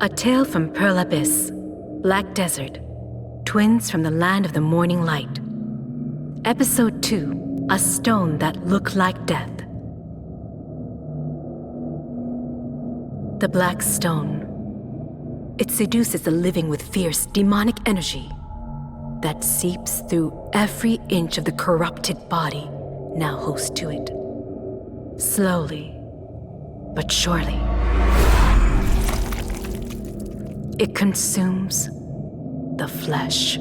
A tale from Pearl Abyss, Black Desert, twins from the land of the morning light. Episode 2, a stone that looked like death. The Black Stone. It seduces the living with fierce, demonic energy that seeps through every inch of the corrupted body now host to it. Slowly, but surely. It consumes the flesh.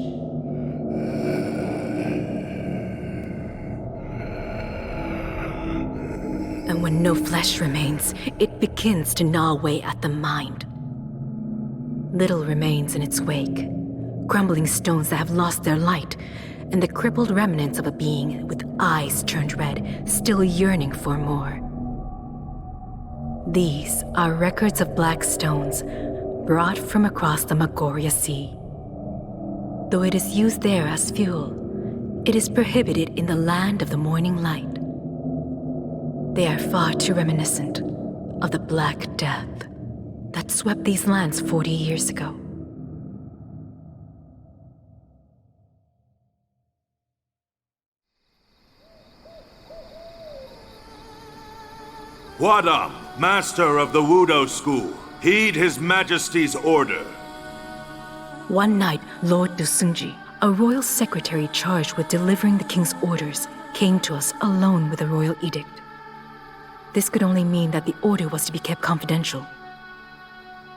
And when no flesh remains, it begins to gnaw away at the mind. Little remains in its wake, crumbling stones that have lost their light, and the crippled remnants of a being with eyes turned red, still yearning for more. These are records of black stones brought from across the Magoria Sea. Though it is used there as fuel, it is prohibited in the land of the morning light. They are far too reminiscent of the Black Death that swept these lands 40 years ago. Wadam, master of the Wudo school, heed his majesty's order. One night, Lord Dosunji, a royal secretary charged with delivering the king's orders, came to us alone with a royal edict. This could only mean that the order was to be kept confidential.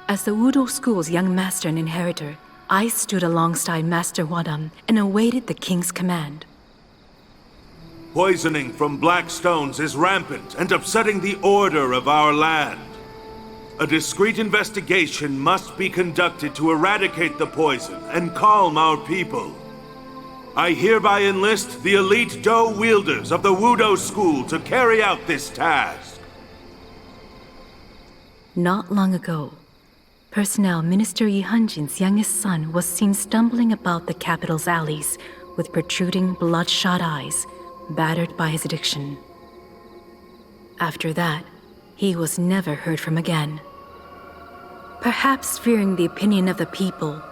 As the Wudo school's young master and inheritor, I stood alongside Master Wadam and awaited the king's command. Poisoning from black stones is rampant and upsetting the order of our land. A discreet investigation must be conducted to eradicate the poison and calm our people. I hereby enlist the elite Do wielders of the Wudo school to carry out this task. Not long ago, personnel Minister Yi Hanjin's youngest son was seen stumbling about the capital's alleys with protruding, bloodshot eyes, battered by his addiction. After that, he was never heard from again. Perhaps fearing the opinion of the people,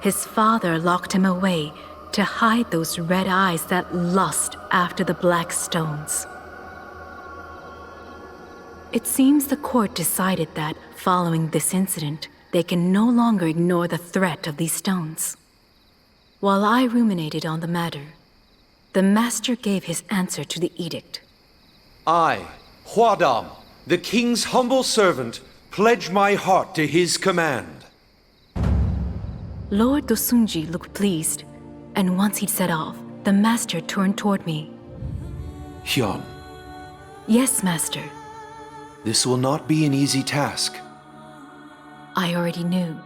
his father locked him away to hide those red eyes that lust after the black stones. It seems the court decided that, following this incident, they can no longer ignore the threat of these stones. While I ruminated on the matter, the master gave his answer to the edict. I, Huadam, the king's humble servant, pledge my heart to his command. Lord Dosunji looked pleased, and once he'd set off, the master turned toward me. Hyun, Yes, master. this will not be an easy task. I already knew.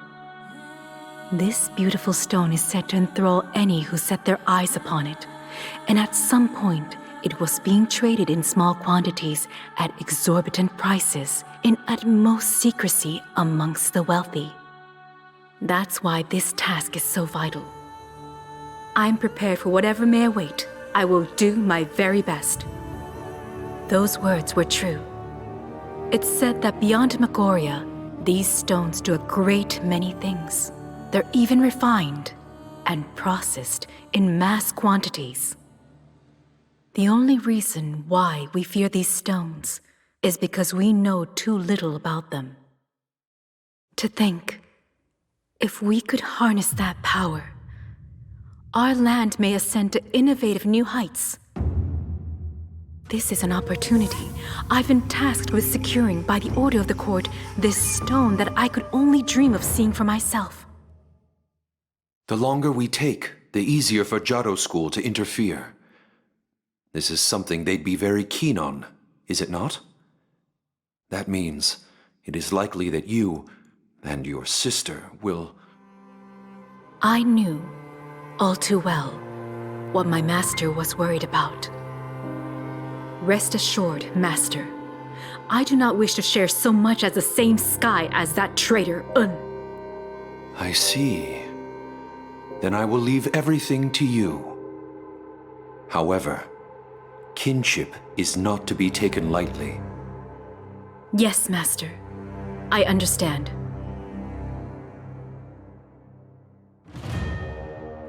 This beautiful stone is said to enthrall any who set their eyes upon it, and at some point, it was being traded in small quantities at exorbitant prices in utmost secrecy amongst the wealthy. That's why this task is so vital. I'm prepared for whatever may await. I will do my very best. Those words were true. It's said that beyond Magoria, these stones do a great many things. They're even refined and processed in mass quantities. The only reason why we fear these stones is because we know too little about them. To think, if we could harness that power, our land may ascend to innovative new heights. This is an opportunity I've been tasked with securing by the order of the court, this stone that I could only dream of seeing for myself. The longer we take, the easier for Jado School to interfere. This is something they'd be very keen on, is it not? That means it is likely that you and your sister will... I knew, all too well, what my master was worried about. Rest assured, master, I do not wish to share so much as the same sky as that traitor, I see. Then I will leave everything to you. However, kinship is not to be taken lightly. Yes, master. I understand.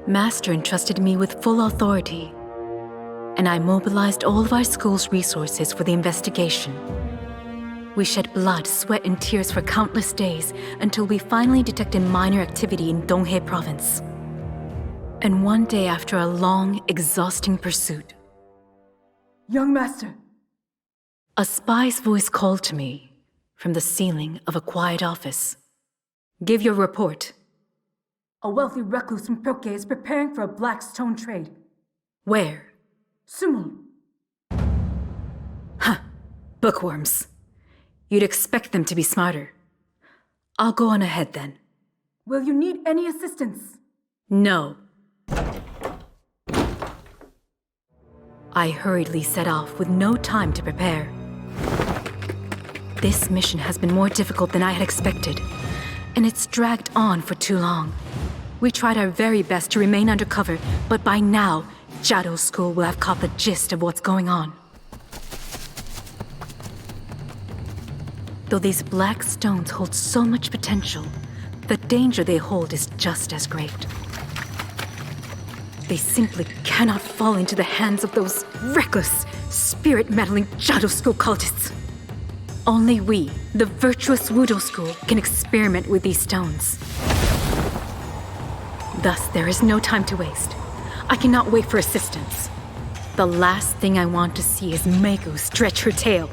Master entrusted me with full authority, and I mobilized all of our school's resources for the investigation. We shed blood, sweat, and tears for countless days until we finally detected minor activity in Donghae province. And one day after a long, exhausting pursuit, Young Master! a spy's voice called to me from the ceiling of a quiet office. Give your report. A wealthy recluse from Pyoke is preparing for a black stone trade. Where? Sumul. Bookworms. You'd expect them to be smarter. I'll go on ahead then. Will you need any assistance? No. I hurriedly set off with no time to prepare. This mission has been more difficult than I had expected, and it's dragged on for too long. We tried our very best to remain undercover, but by now, Jado School will have caught the gist of what's going on. Though these black stones hold so much potential, the danger they hold is just as great. They simply cannot fall into the hands of those reckless, spirit-meddling Jado School cultists. Only we, the virtuous Wudo School, can experiment with these stones. Thus, there is no time to waste. I cannot wait for assistance. The last thing I want to see is Meiko stretch her tail